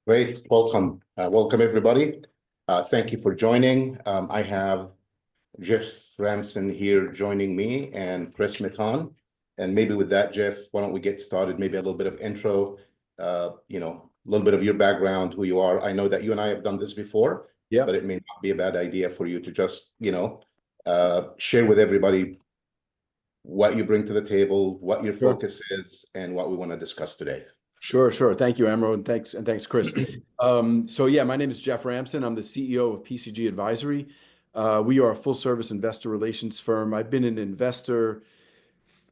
Great. Welcome everybody. Thank you for joining. I have Jeff Ramson here joining me and Chris Miton. And maybe with that, Jeff, why don't we get started? Maybe a little bit of intro, a little bit of your background, who you are. I know that you and I have done this before, Yeah, but it may not be a bad idea for you to just, share with everybody what you bring to the table, what your sure. focus is, and what we want to discuss today. Sure. Thank you, Amro, and thanks, Chris. So yeah, my name is Jeff Ramson. I'm the CEO of PCG Advisory. We are a full-service investor relations firm. I've been an investor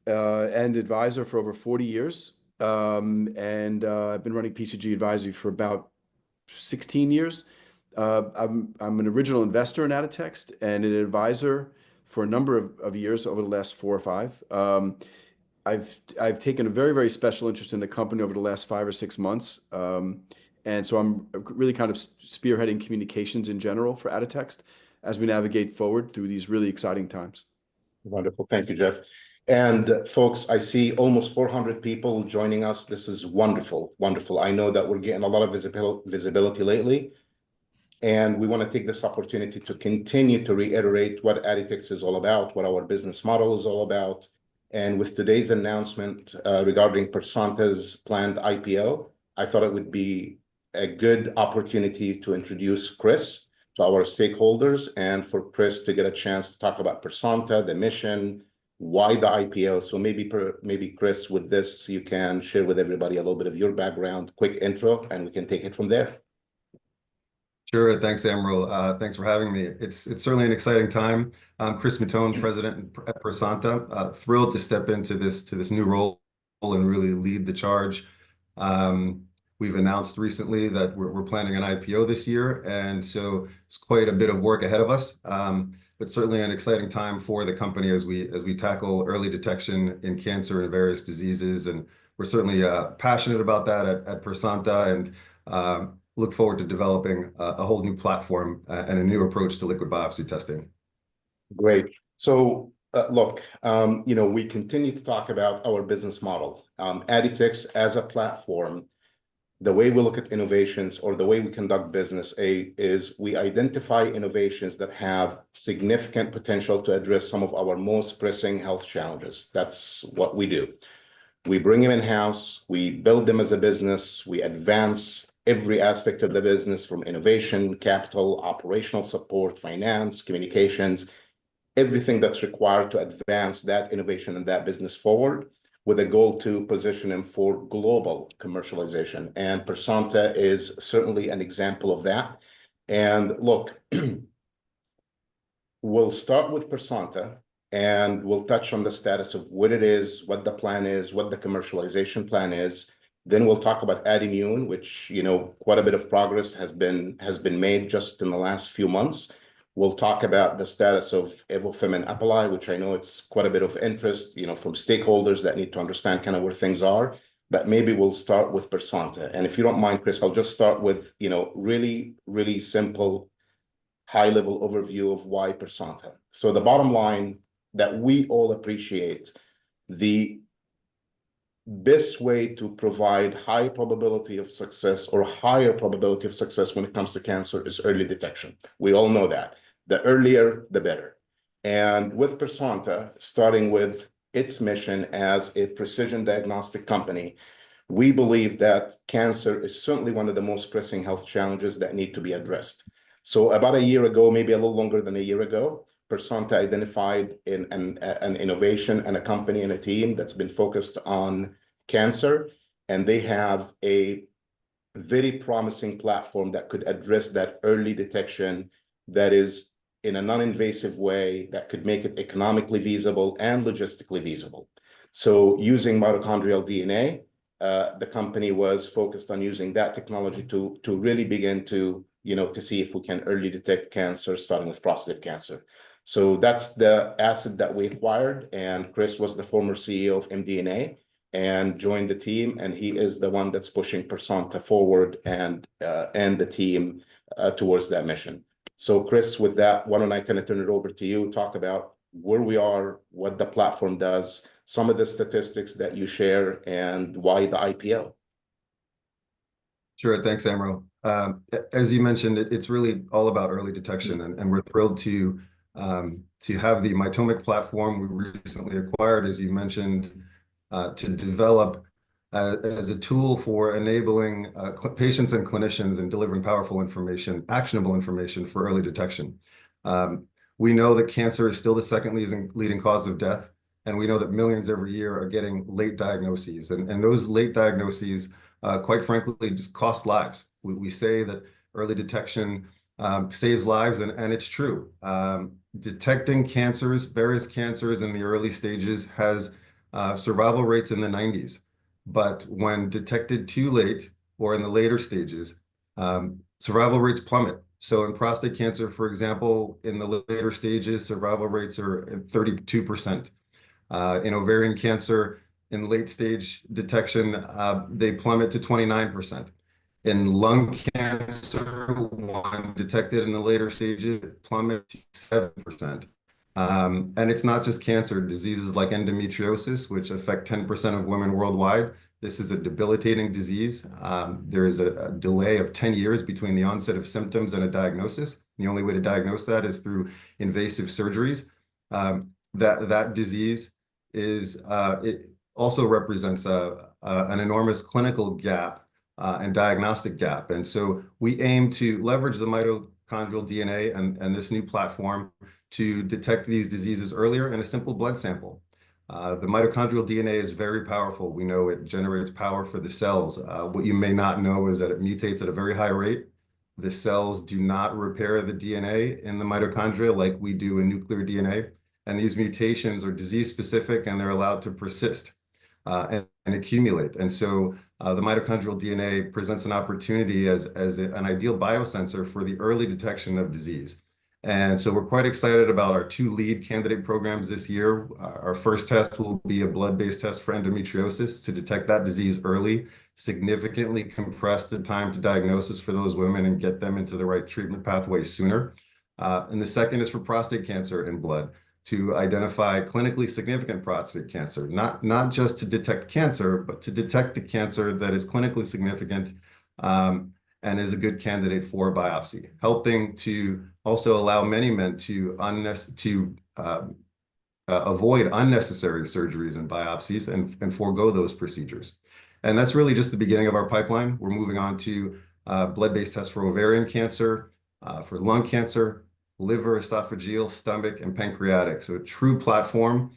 and advisor for over 40 years, and I've been running PCG Advisory for about 16 years. I'm an original investor in Aditxt and an advisor for a number of years over the last 4 or 5. I've taken a very special interest in the company over the last 5 or 6 months, and so I'm really kind of spearheading communications in general for Aditxt as we navigate forward through these really exciting times. Wonderful. Thank you, Jeff. And folks, I see almost 400 people joining us. This is wonderful, wonderful. I know that we're getting a lot of visibility lately, and we want to take this opportunity to continue to reiterate what Aditxt is all about, what our business model is all about. And with today's announcement regarding Persanta's planned IPO, I thought it would be a good opportunity to introduce Chris to our stakeholders and for Chris to get a chance to talk about Persanta, the mission, why the IPO. So maybe Chris, with this, you can share with everybody a little bit of your background, quick intro, and we can take it from there. Sure. Thanks, Amro. Thanks for having me. It's certainly an exciting time. I'm Chris Miton, president at Persanta. Thrilled to step into this new role and really lead the charge. We've announced recently that we're planning an IPO this year, and so it's quite a bit of work ahead of us. But certainly an exciting time for the company as we tackle early detection in cancer and various diseases, and we're certainly passionate about that at Persanta, and look forward to developing a whole new platform and a new approach to liquid biopsy testing. Great. So look, we continue to talk about our business model. Aditxt as a platform, the way we look at innovations or the way we conduct business is we identify innovations that have significant potential to address some of our most pressing health challenges. That's what we do. We bring them in-house, we build them as a business, we advance every aspect of the business from innovation, capital, operational support, finance, communications, everything that's required to advance that innovation and that business forward with a goal to position them for global commercialization. And Persanta is certainly an example of that. And look, we'll start with Persanta and we'll touch on the status of what it is, what the plan is, what the commercialization plan is. Then we'll talk about Addimmune, which, quite a bit of progress has been made just in the last few months. We'll talk about the status of Evofem and Apelai, which I know it's quite a bit of interest, from stakeholders that need to understand kind of where things are. But maybe we'll start with Persanta. And if you don't mind, Chris, I'll just start with, really simple, high-level overview of why Persanta. So the bottom line that we all appreciate, the best way to provide high probability of success or higher probability of success when it comes to cancer is early detection. We all know that. The earlier, the better. And with Persanta, starting with its mission as a precision diagnostic company, we believe that cancer is certainly one of the most pressing health challenges that need to be addressed. So about a year ago, maybe a little longer than a year ago, Persanta identified an innovation and a company and a team that's been focused on cancer, and they have a very promising platform that could address that early detection that is in a non-invasive way that could make it economically feasible and logistically feasible. So using mitochondrial DNA, the company was focused on using that technology to really begin to see if we can early detect cancer, starting with prostate cancer. So that's the asset that we acquired, and Chris was the former CEO of MDNA and joined the team, and he is the one that's pushing Persanta forward and the team towards that mission. So Chris, with that, why don't I kind of turn it over to you, talk about where we are, what the platform does, some of the statistics that you share, and why the IPO. Sure. Thanks, Amro. As you mentioned, it's really all about early detection, and we're thrilled to have the Mitomic platform we recently acquired, as you mentioned, to develop as a tool for enabling patients and clinicians and delivering powerful information, actionable information for early detection. We know that cancer is still the second leading cause of death, and we know that millions every year are getting late diagnoses, and those late diagnoses, quite frankly, just cost lives. We say that early detection saves lives, and it's true. Detecting cancers, various cancers in the early stages, has survival rates in the 90s. But when detected too late or in the later stages, survival rates plummet. So in prostate cancer, for example, in the later stages, survival rates are at 32%. In ovarian cancer, in late stage detection, they plummet to 29%. In lung cancer, when detected in the later stages, it plummets to 7%. And it's not just cancer. Diseases like endometriosis, which affect 10% of women worldwide. This is a debilitating disease. There is a delay of 10 years between the onset of symptoms and a diagnosis. The only way to diagnose that is through invasive surgeries. That disease it also represents an enormous clinical gap and diagnostic gap. And so we aim to leverage the mitochondrial DNA and this new platform to detect these diseases earlier in a simple blood sample. The mitochondrial DNA is very powerful. We know it generates power for the cells. What you may not know is that it mutates at a very high rate. The cells do not repair the DNA in the mitochondria like we do in nuclear DNA. And these mutations are disease specific, and they're allowed to persist and accumulate. And so the mitochondrial DNA presents an opportunity as an ideal biosensor for the early detection of disease. And so we're quite excited about our two lead candidate programs this year. Our first test will be a blood-based test for endometriosis to detect that disease early, significantly compress the time to diagnosis for those women and get them into the right treatment pathway sooner. And the second is for prostate cancer in blood, to identify clinically significant prostate cancer, not just to detect cancer, but to detect the cancer that is clinically significant and is a good candidate for biopsy, helping to also allow many men to avoid unnecessary surgeries and biopsies and forego those procedures. And that's really just the beginning of our pipeline. We're moving on to blood-based tests for ovarian cancer, for lung cancer, liver, esophageal, stomach, and pancreatic. So a true platform.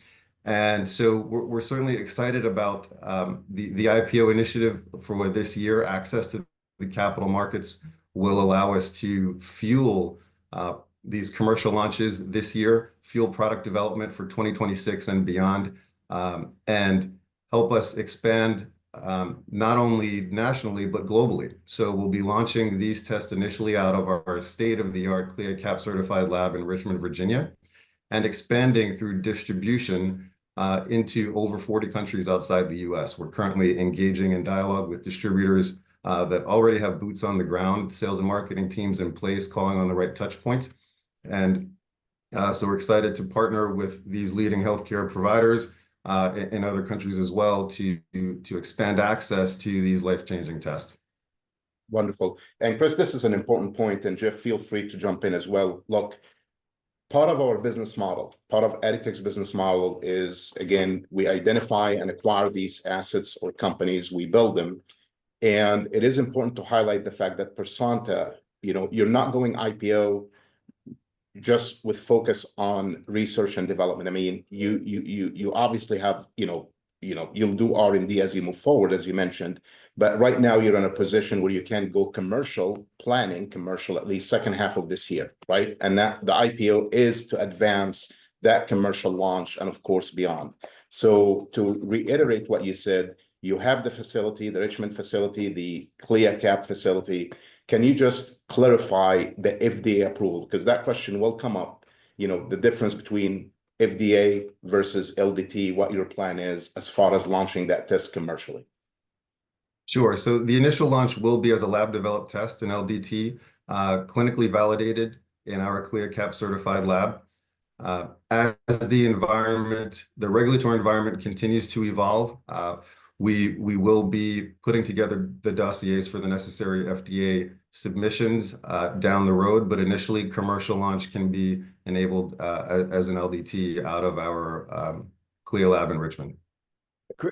And so we're certainly excited about the IPO initiative for this year. Access to the capital markets will allow us to fuel these commercial launches this year, fuel product development for 2026 and beyond, and help us expand not only nationally, but globally. So we'll be launching these tests initially out of our state-of-the-art CLIA/CAP certified lab in Richmond, Virginia, and expanding through distribution into over 40 countries outside the US. We're currently engaging in dialogue with distributors that already have boots on the ground, sales and marketing teams in place, calling on the right touch points. And so we're excited to partner with these leading healthcare providers in other countries as well to expand access to these life-changing tests. Wonderful. And Chris, this is an important point, and Jeff, feel free to jump in as well. Look, part of our business model, part of Aditxt business model is, again, we identify and acquire these assets or companies, we build them. And it is important to highlight the fact that Persanta, you're not going IPO just with focus on research and development. I mean, you obviously have, you'll do R&D as you move forward, as you mentioned, but right now you're in a position where you can go commercial, at least second half of this year, right? And that the IPO is to advance that commercial launch and of course beyond. So to reiterate what you said, you have the facility, the Richmond facility, the CLIA/CAP facility. Can you just clarify the FDA approval? Because that question will come up, the difference between FDA versus LDT, what your plan is as far as launching that test commercially. Sure. So the initial launch will be as a lab-developed test in LDT, clinically validated in our CLIA/CAP certified lab. As the regulatory environment continues to evolve, We will be putting together the dossiers for the necessary FDA submissions down the road, but initially commercial launch can be enabled as an LDT out of our CLIA lab in Richmond.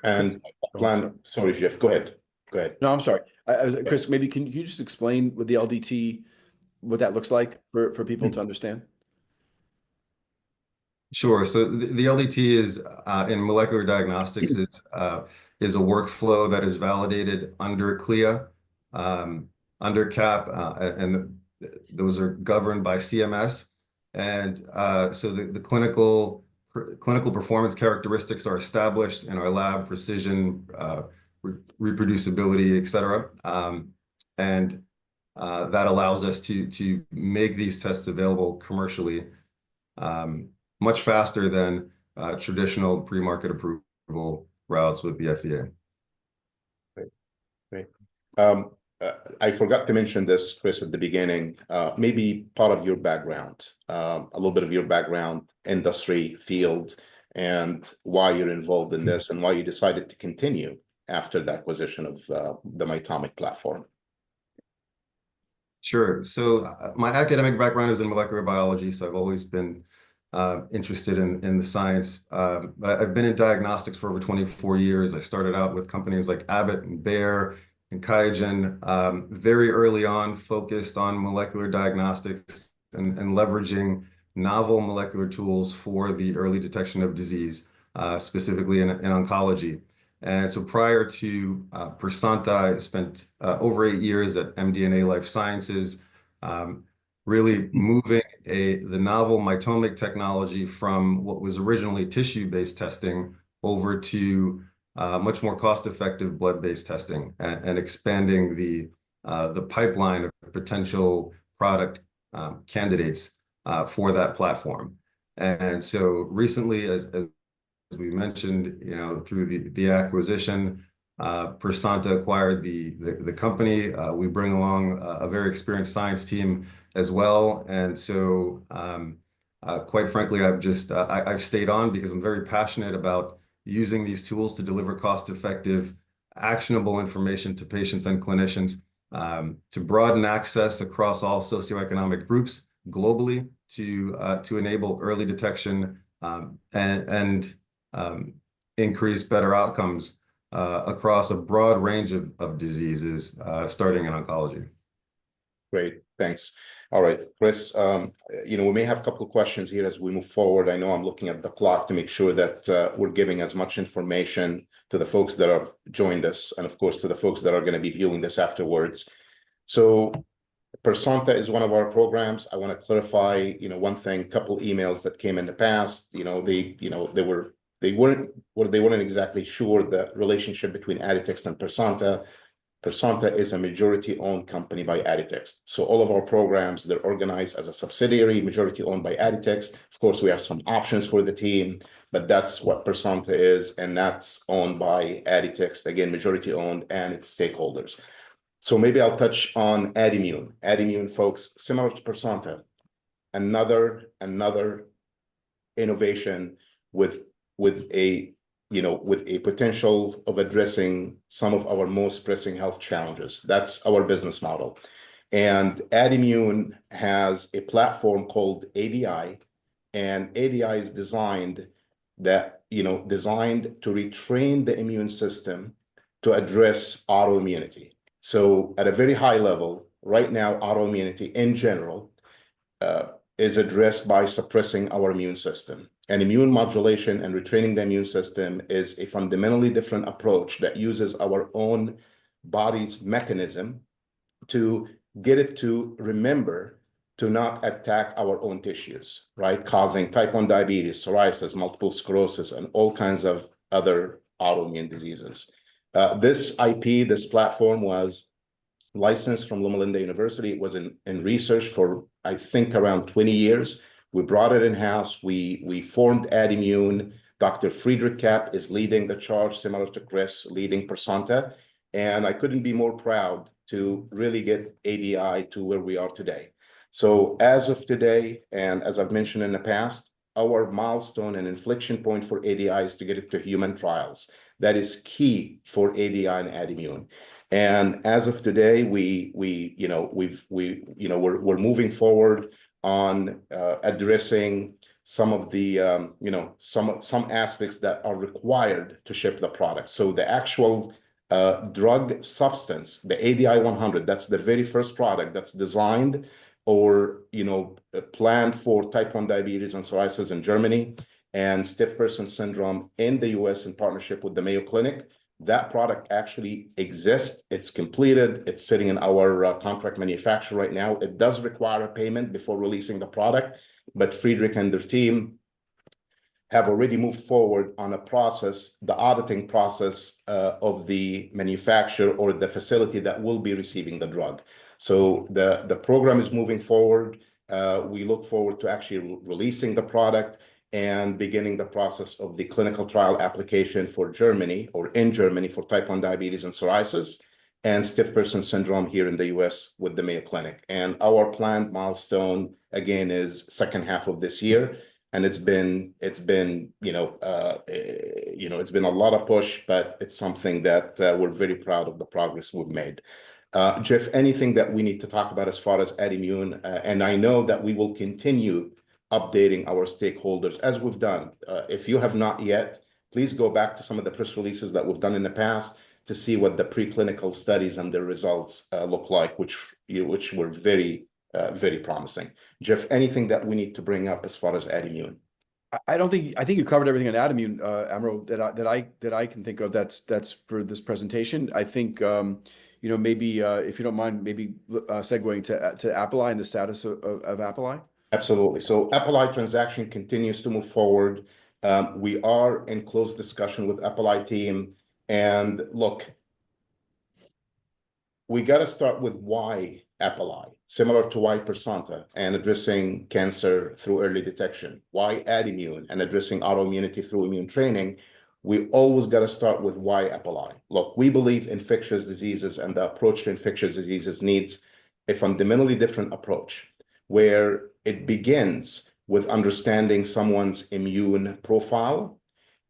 And plan, sorry, Jeff, go ahead. Go ahead. No, I'm sorry. Chris, maybe can you just explain what the LDT, what that looks like for people to understand? Sure. So the LDT is in molecular diagnostics is a workflow that is validated under CLIA, under CAP, and those are governed by CMS. And so the clinical performance characteristics are established in our lab, precision, reproducibility, et cetera. And that allows us to make these tests available commercially much faster than traditional pre-market approval routes with the FDA. Great. I forgot to mention this, Chris, at the beginning. Maybe part of your background, a little bit of your background, industry, field, and why you're involved in this and why you decided to continue after the acquisition of the Mitomic platform. Sure. So my academic background is in molecular biology, so I've always been interested in the science. But I've been in diagnostics for over 24 years. I started out with companies like Abbott and Bayer and QIAGEN, very early on focused on molecular diagnostics and leveraging novel molecular tools for the early detection of disease, specifically in oncology. And so prior to Persanta, I spent over 8 years at MD&A Life Sciences, really moving the novel Mitomic technology from what was originally tissue-based testing over to much more cost-effective blood-based testing and expanding the pipeline of potential product candidates for that platform. And so recently, as we mentioned, through the acquisition, Persanta acquired the company. We bring along a very experienced science team as well. And so, quite frankly, I've stayed on because I'm very passionate about using these tools to deliver cost-effective, actionable information to patients and clinicians, to broaden access across all socioeconomic groups globally, to enable early detection and increase better outcomes across a broad range of diseases, starting in oncology. Great, thanks. All right, Chris, we may have a couple of questions here as we move forward. I know I'm looking at the clock to make sure that we're giving as much information to the folks that have joined us, and of course, to the folks that are going to be viewing this afterwards. So Persanta is one of our programs. I want to clarify, one thing, a couple emails that came in the past, they weren't exactly sure the relationship between Aditxt and Persanta. Persanta is a majority-owned company by Aditxt. So all of our programs, they're organized as a subsidiary, majority-owned by Aditxt. Of course, we have some options for the team, but that's what Persanta is, and that's owned by Aditxt, again, majority-owned and its stakeholders. So maybe I'll touch on Adimune. Adimune, folks, similar to Persanta, another innovation with a potential of addressing some of our most pressing health challenges. That's our business model. And Adimune has a platform called ADI, and ADI is designed to retrain the immune system to address autoimmunity. So at a very high level, right now, autoimmunity in general is addressed by suppressing our immune system. And immune modulation and retraining the immune system is a fundamentally different approach that uses our own body's mechanism to get it to remember to not attack our own tissues, right? Causing type 1 diabetes, psoriasis, multiple sclerosis, and all kinds of other autoimmune diseases. This IP, this platform was licensed from Loma Linda University. It was in research for, I think, around 20 years. We brought it in-house. We formed Adimune. Dr. Friedrich Kapp is leading the charge, similar to Chris, leading Persanta. And I couldn't be more proud to really get ADI to where we are today. So as of today, and as I've mentioned in the past, our milestone and inflection point for ADI is to get it to human trials. that is key for ADI and Adimune. And as of today, we're moving forward on addressing some of the some aspects that are required to ship the product. So the actual drug substance, the ADI 100, that's the very first product that's designed or planned for type 1 diabetes and psoriasis in Germany and stiff person syndrome in the US in partnership with the Mayo Clinic. That product actually exists. It's completed. It's sitting in our contract manufacturer right now. It does require a payment before releasing the product, but Friedrich and their team have already moved forward on a process, the auditing process of the manufacturer or the facility that will be receiving the drug. So the program is moving forward. We look forward to actually releasing the product and beginning the process of the clinical trial application for Germany or in Germany for type 1 diabetes and psoriasis and stiff person syndrome here in the US with the Mayo Clinic. And our planned milestone, again, is second half of this year. And it's been a lot of push, but it's something that we're very proud of the progress we've made. Jeff, anything that we need to talk about as far as Adimune? And I know that we will continue updating our stakeholders as we've done. If you have not yet, please go back to some of the press releases that we've done in the past to see what the preclinical studies and their results look like, which were very, very promising. Jeff, anything that we need to bring up as far as Adimune? I think you covered everything on Adimune, Amro, that I can think of. That's for this presentation. I think maybe if you don't mind, maybe segueing to Apelli and the status of Apelli. Absolutely. So Apelli transaction continues to move forward. We are in close discussion with Apelli team. And look, we got to start with why Apelli, similar to why Persanta and addressing cancer through early detection, why Adimune and addressing autoimmunity through immune training. We always got to start with why Apelli. Look, we believe infectious diseases and the approach to infectious diseases needs a fundamentally different approach, where it begins with understanding someone's immune profile.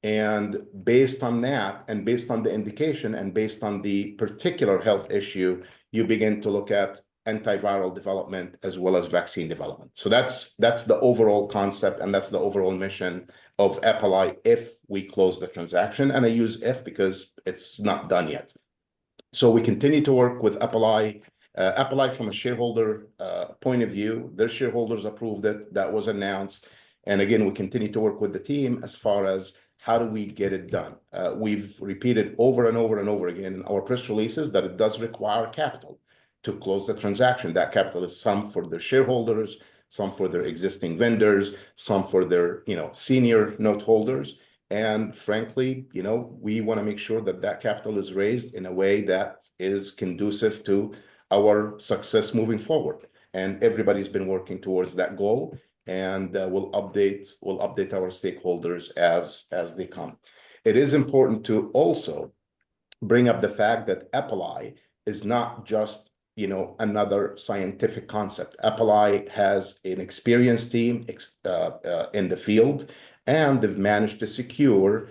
And based on that, and based on the indication, and based on the particular health issue, you begin to look at antiviral development as well as vaccine development. So that's the overall concept, and that's the overall mission of Apelli if we close the transaction. And I use if because it's not done yet. So we continue to work with Apelli. Apelli, from a shareholder point of view, their shareholders approved it. That was announced. And again, we continue to work with the team as far as how do we get it done. We've repeated over and over and over again in our press releases that it does require capital to close the transaction. That capital is some for their shareholders, some for their existing vendors, some for their senior note holders. And frankly, we want to make sure that that capital is raised in a way that is conducive to our success moving forward. And everybody's been working towards that goal. And we'll update our stakeholders as they come. It is important to also bring up the fact that Apelli is not just another scientific concept. Apelli has an experienced team in the field, and they've managed to secure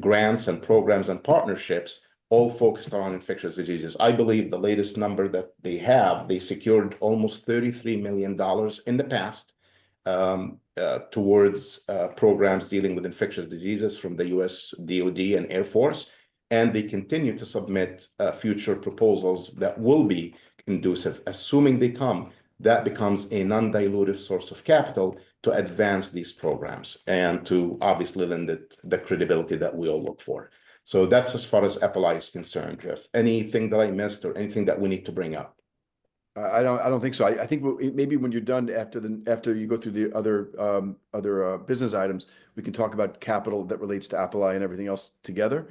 grants and programs and partnerships all focused on infectious diseases. I believe the latest number that they secured almost $33 million in the past towards programs dealing with infectious diseases from the US DoD and Air Force. And they continue to submit future proposals that will be conducive. Assuming they come, that becomes a non-dilutive source of capital to advance these programs and to obviously lend it the credibility that we all look for. So that's as far as Apelli is concerned, Jeff. Anything that I missed or anything that we need to bring up? I don't think so. I think maybe when you're done after you go through the other business items, we can talk about capital that relates to Apelli and everything else together.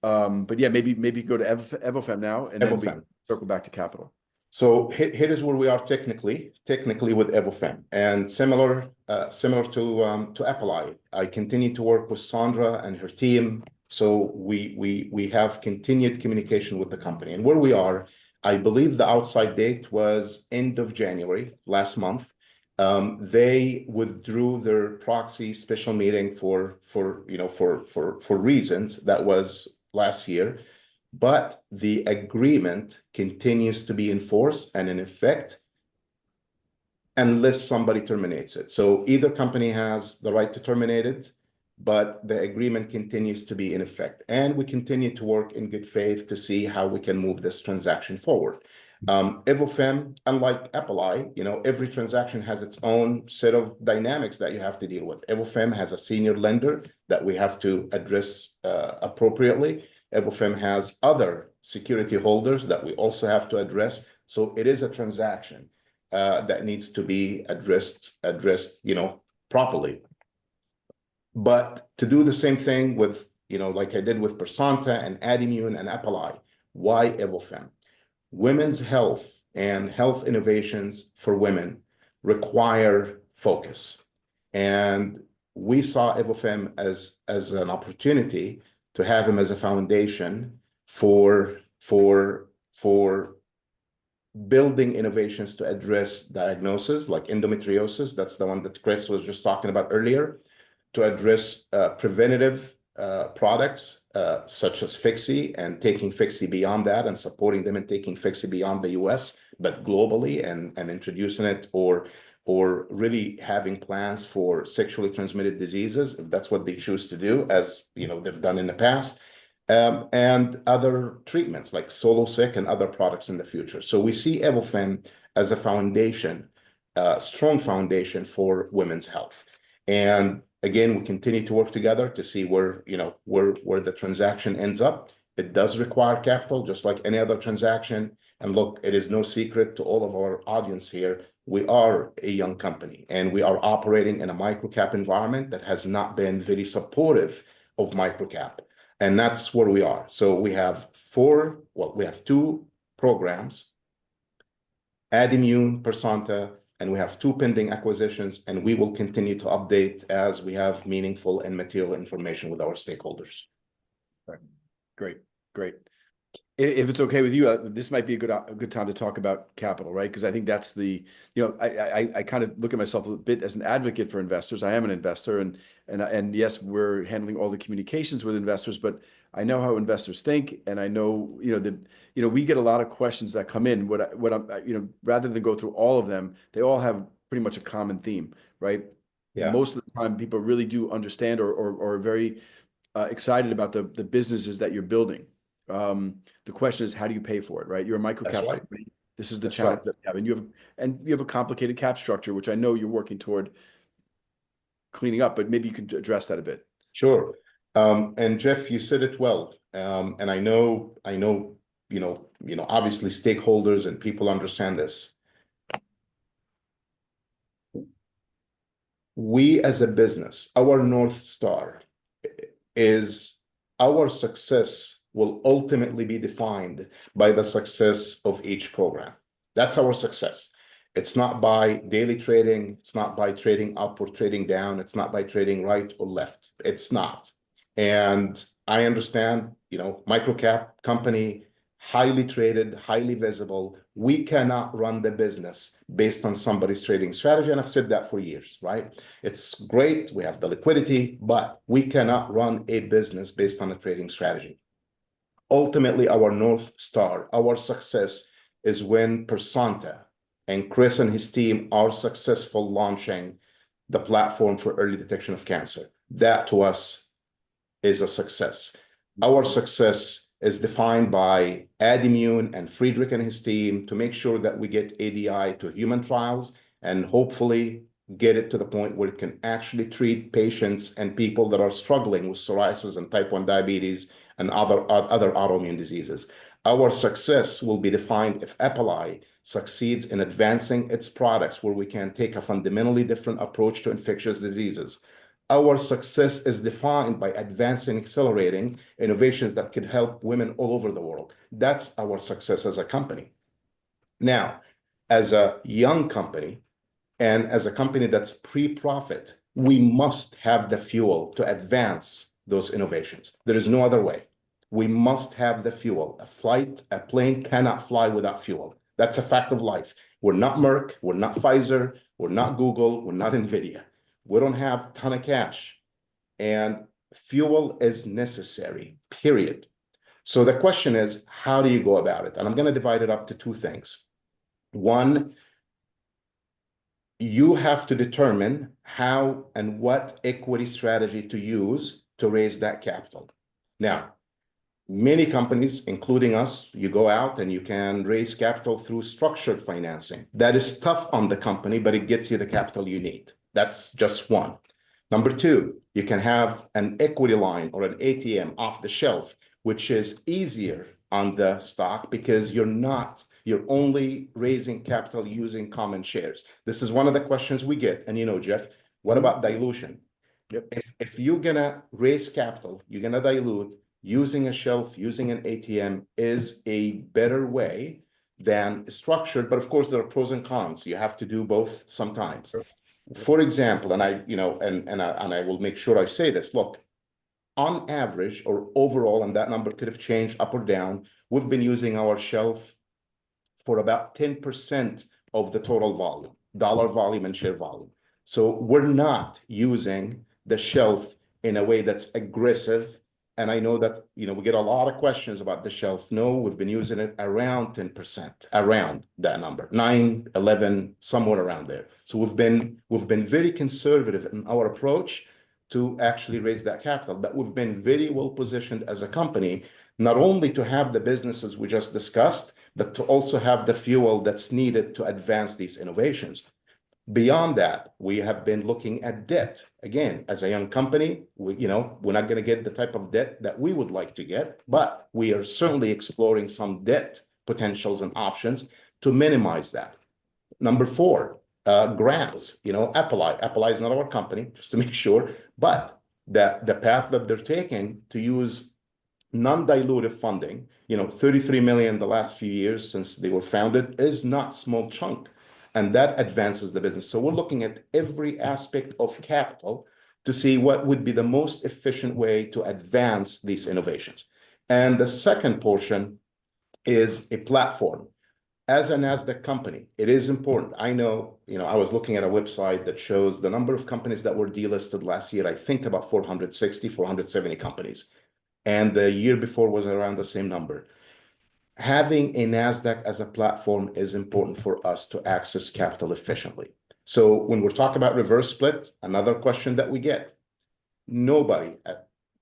But yeah, maybe go to Evofem now, and then we circle back to capital. So here is where we are technically with Evofem, and similar to Apelli. I continue to work with Sandra and her team. So we have continued communication with the company, and where we are, I believe the outside date was end of January last month. They withdrew their proxy special meeting for reasons. That was last year, but the agreement continues to be in force and in effect unless somebody terminates it. So either company has the right to terminate it, but the agreement continues to be in effect. And we continue to work in good faith to see how we can move this transaction forward. Evofem, unlike Apple, every transaction has its own set of dynamics that you have to deal with. Evofem has a senior lender that we have to address appropriately. Evofem has other security holders that we also have to address. So it is a transaction that needs to be addressed, properly. But to do the same thing with, like I did with Persanta and Adimune and Apple, why Evofem? Women's health and health innovations for women require focus. And we saw Evofem as an opportunity to have him as a foundation for building innovations to address diagnosis like endometriosis. That's the one that Chris was just talking about earlier, to address preventative products such as Fixie, and taking Fixie beyond that and supporting them and taking Fixie beyond the US, but globally, and introducing it, or really having plans for sexually transmitted diseases, if that's what they choose to do, as they've done in the past. And other treatments like Solosic and other products in the future. So we see Evofem as a foundation, strong foundation for women's health. And again, we continue to work together to see where the transaction ends up. It does require capital, just like any other transaction. And look, it is no secret to all of our audience here, we are a young company, and we are operating in a microcap environment that has not been very supportive of microcap. And that's where we are. So we have two programs, Adimune, Persanta, and we have two pending acquisitions, and we will continue to update as we have meaningful and material information with our stakeholders. Right. Great. If it's okay with you, this might be a good time to talk about capital, right? Because I think that's I kind of look at myself a bit as an advocate for investors. I am an investor, and yes, we're handling all the communications with investors, but I know how investors think, and I know we get a lot of questions that come in. What I'm rather than go through all of them, they all have pretty much a common theme, right? Yeah. Most of the time, people really do understand or are very excited about the businesses that you're building. The question is, how do you pay for it, right? You're a microcap company. This is the challenge that you have, and you have a complicated cap structure, which I know you're working toward cleaning up, but maybe you can address that a bit. Sure. And Jeff, you said it well. And I know, obviously stakeholders and people understand this. We as a business, our North Star is our success will ultimately be defined by the success of each program. That's our success. It's not by daily trading. It's not by trading up or trading down. It's not by trading right or left. It's not. And I understand, microcap company, highly traded, highly visible. We cannot run the business based on somebody's trading strategy. And I've said that for years, right? It's great. We have the liquidity, but we cannot run a business based on a trading strategy. Ultimately, our North Star, our success is when Persanta and Chris and his team are successful launching the platform for early detection of cancer. That to us is a success. Our success is defined by Adimune and Friedrich and his team to make sure that we get ADI to human trials and hopefully get it to the point where it can actually treat patients and people that are struggling with psoriasis and type 1 diabetes and other autoimmune diseases. Our success will be defined if Apple succeeds in advancing its products where we can take a fundamentally different approach to infectious diseases. Our success is defined by advancing, accelerating innovations that could help women all over the world. That's our success as a company. Now, as a young company and as a company that's pre-profit, we must have the fuel to advance those innovations. There is no other way. We must have the fuel. A plane cannot fly without fuel. That's a fact of life. We're not Merck, we're not Pfizer, We're not Google, we're not NVIDIA. We don't have a ton of cash. And fuel is necessary, period. So the question is, how do you go about it? And I'm going to divide it up to two things. One, you have to determine how and what equity strategy to use to raise that capital. Now, many companies, including us, you go out and you can raise capital through structured financing. That is tough on the company, but it gets you the capital you need. That's just one. Number two, you can have an equity line or an ATM off the shelf, which is easier on the stock because you're only raising capital using common shares. This is one of the questions we get. And Jeff, what about dilution? Yep. If you're gonna raise capital, you're gonna dilute, using a shelf, using an ATM is a better way than structured. But of course, there are pros and cons. You have to do both sometimes. For example, and I will make sure I say this, look, on average or overall, and that number could have changed up or down, we've been using our shelf for about 10% of the total volume, dollar volume and share volume. So we're not using the shelf in a way that's aggressive. And I know that, we get a lot of questions about the shelf. No, we've been using it around 10%, around that number, 9, 11, somewhere around there. So we've been very conservative in our approach to actually raise that capital, but we've been very well positioned as a company, not only to have the businesses we just discussed, but to also have the fuel that's needed to advance these innovations. Beyond that, we have been looking at debt. Again, as a young company, we're not going to get the type of debt that we would like to get, but we are certainly exploring some debt potentials and options to minimize that. Number four, grants. Apple is not our company, just to make sure, but the path that they're taking to use non-dilutive funding, 33 million the last few years since they were founded is not small chunk. And that advances the business. So we're looking at every aspect of capital to see what would be the most efficient way to advance these innovations. And the second portion is a platform. As a NASDAQ company, it is important. I know, I was looking at a website that shows the number of companies that were delisted last year, I think about 460, 470 companies. And the year before was around the same number. Having a NASDAQ as a platform is important for us to access capital efficiently. So when we're talking about reverse split, another question that we get, nobody,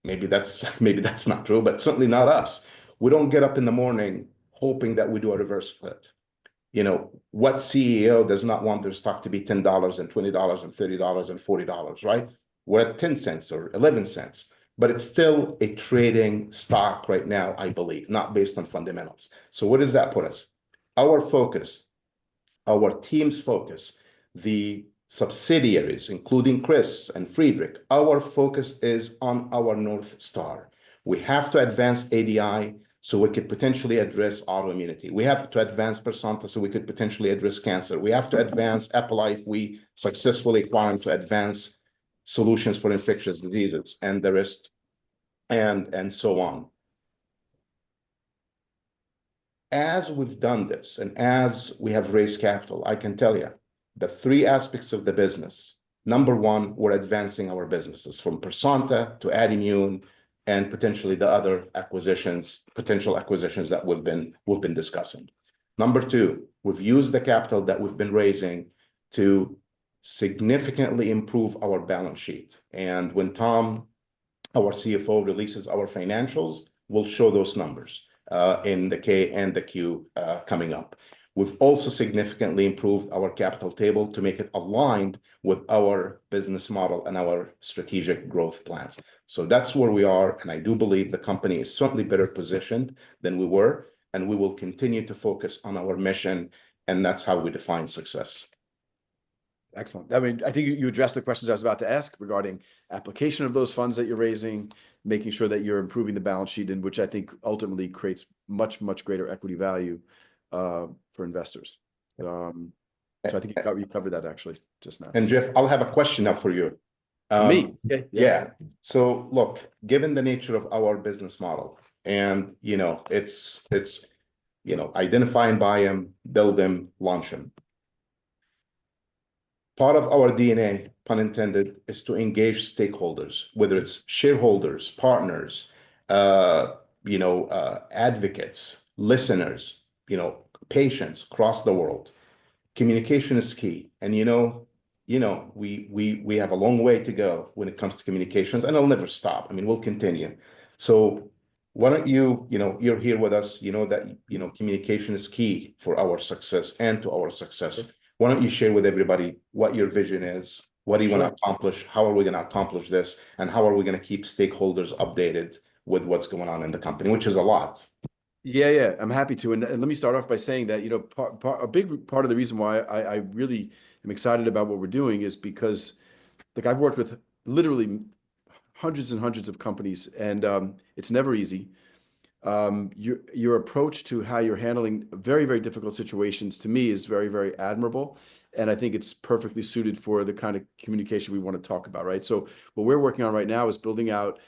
maybe that's not true, but certainly not us. We don't get up in the morning hoping that we do a reverse split. What CEO does not want their stock to be $10 and $20 and $30 and $40, right? We're at 10 cents or 11 cents. But it's still a trading stock right now, I believe, not based on fundamentals. So where does that put us? Our focus, our team's focus, the subsidiaries, including Chris and Friedrich, our focus is on our North Star. We have to advance ADI so we could potentially address autoimmunity. We have to advance Persanta so we could potentially address cancer. We have to advance Apple if we successfully acquire them to advance solutions for infectious diseases and the rest, and so on. As we've done this and as we have raised capital, I can tell you the three aspects of the business. Number one, we're advancing our businesses from Persanta to Adimune and potentially the other potential acquisitions that we've been discussing. Number two, we've used the capital that we've been raising to significantly improve our balance sheet. And when Tom, our CFO, releases our financials, we'll show those numbers in the K and the Q coming up. We've also significantly improved our capital table to make it aligned with our business model and our strategic growth plans. So that's where we are. And I do believe the company is certainly better positioned than we were. And we will continue to focus on our mission. And that's how we define success. Excellent. I mean, I think you addressed the questions I was about to ask regarding application of those funds that you're raising, making sure that you're improving the balance sheet, and which I think ultimately creates much, much greater equity value for investors. So I think you covered that actually just now. And Jeff, I'll have a question now for you. Me? Okay. Yeah. So look, given the nature of our business model, and it's identify and buy them, build them, launch them. part of our DNA, pun intended, is to engage stakeholders, whether it's shareholders, partners, advocates, listeners, patients across the world. Communication is key. And we have a long way to go when it comes to communications, and it'll never stop. I mean, we'll continue. So why don't you're here with us, that communication is key for our success and to our success. Why don't you share with everybody what your vision is? What do you want to accomplish? How are we going to accomplish this? And how are we going to keep stakeholders updated with what's going on in the company, which is a lot. Yeah, I'm happy to. And let me start off by saying that, a big part of the reason why I really am excited about what we're doing is because, I've worked with literally hundreds and hundreds of companies, and it's never easy. Your approach to how you're handling very, very difficult situations, to me, is very, very admirable. And I think it's perfectly suited for the kind of communication we want to talk about, right? So what we're working on right now is building out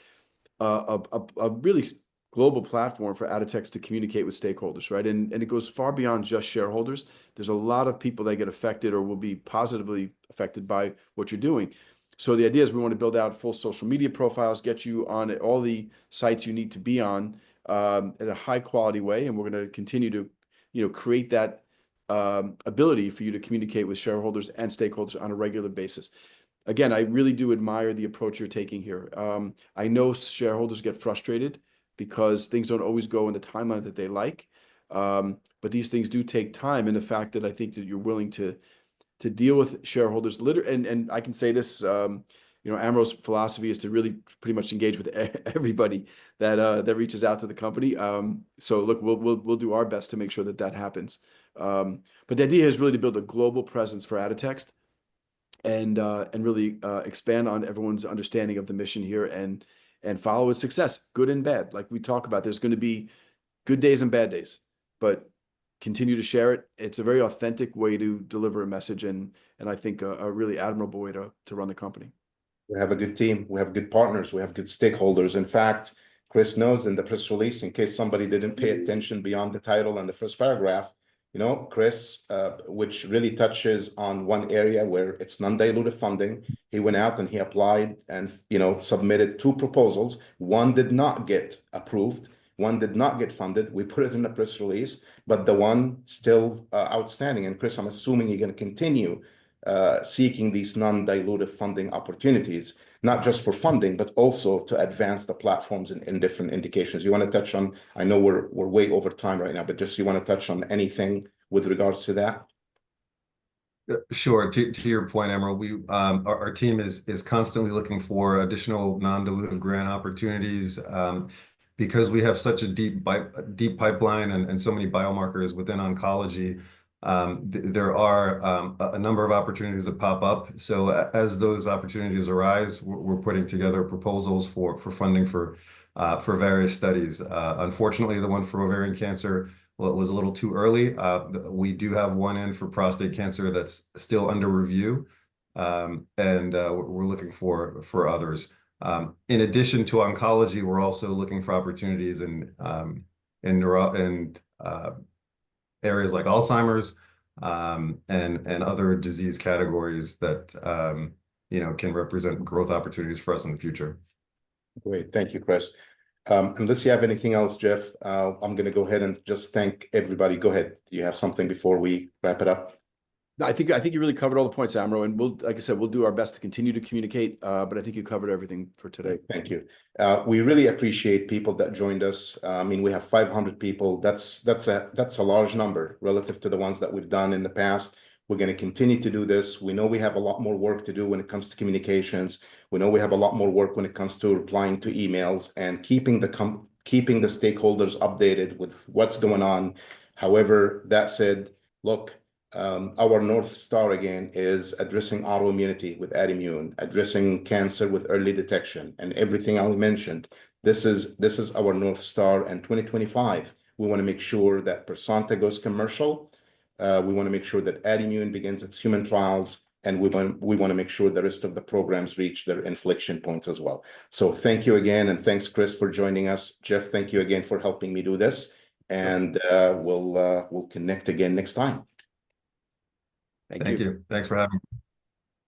a really global platform for Aditxt to communicate with stakeholders, right? And it goes far beyond just shareholders. There's a lot of people that get affected or will be positively affected by what you're doing. So the idea is we want to build out full social media profiles, get you on all the sites you need to be on in a high quality way. And we're going to continue to, create that ability for you to communicate with shareholders and stakeholders on a regular basis. Again, I really do admire the approach you're taking here. I know shareholders get frustrated because things don't always go in the timeline that they like. But these things do take time. And the fact that I think that you're willing to deal with shareholders, and I can say this, Amro's philosophy is to really pretty much engage with everybody that reaches out to the company. So look, we'll do our best to make sure that happens. But the idea is really to build a global presence for Aditxt and really expand on everyone's understanding of the mission here and follow its success, good and bad. Like we talk about, there's going to be good days and bad days, but continue to share it. It's a very authentic way to deliver a message, and I think a really admirable way to run the company. We have a good team. We have good partners. We have good stakeholders. In fact, Chris knows in the press release, in case somebody didn't pay attention beyond the title and the first paragraph, Chris, which really touches on one area where it's non-dilutive funding. He went out and he applied and, submitted 2 proposals. One did not get approved. One did not get funded. We put it in the press release, but the one still outstanding. And Chris, I'm assuming you're going to continue seeking these non-dilutive funding opportunities, not just for funding, but also to advance the platforms in different indications. You want to touch on, I know we're way over time right now, but just you want to touch on anything with regards to that? Sure. To your point, Amro, our team is constantly looking for additional non-dilutive grant opportunities. Because we have such a deep pipeline and so many biomarkers within oncology, there are a number of opportunities that pop up. So as those opportunities arise, we're putting together proposals for funding for various studies. Unfortunately, the one for ovarian cancer, well, it was a little too early. We do have one in for prostate cancer that's still under review, and we're looking for others. In addition to oncology, we're also looking for opportunities in areas like Alzheimer's and other disease categories that can represent growth opportunities for us in the future. Great, thank you, Chris. Unless you have anything else, Jeff, I'm going to go ahead and just thank everybody. Go ahead. Do you have something before we wrap it up? No, I think you really covered all the points, Amro, and like I said, we'll do our best to continue to communicate. But I think you covered everything for today. Thank you. We really appreciate people that joined us. I mean, we have 500 people. That's a large number relative to the ones that we've done in the past. We're going to continue to do this. We know we have a lot more work to do when it comes to communications. We know we have a lot more work when it comes to replying to emails and keeping the stakeholders updated with what's going on. However, that said, look, our North Star again is addressing autoimmunity with Addimmune, addressing cancer with early detection, and everything I mentioned. This is our North Star. And 2025, we want to make sure that Pearsanta goes commercial. We want to make sure that Addimmune begins its human trials, and we want to make sure the rest of the programs reach their inflection points as well. So thank you again, and thanks, Chris, for joining us. Jeff, thank you again for helping me do this, and we'll connect again next time. Thank you. Thanks for having me.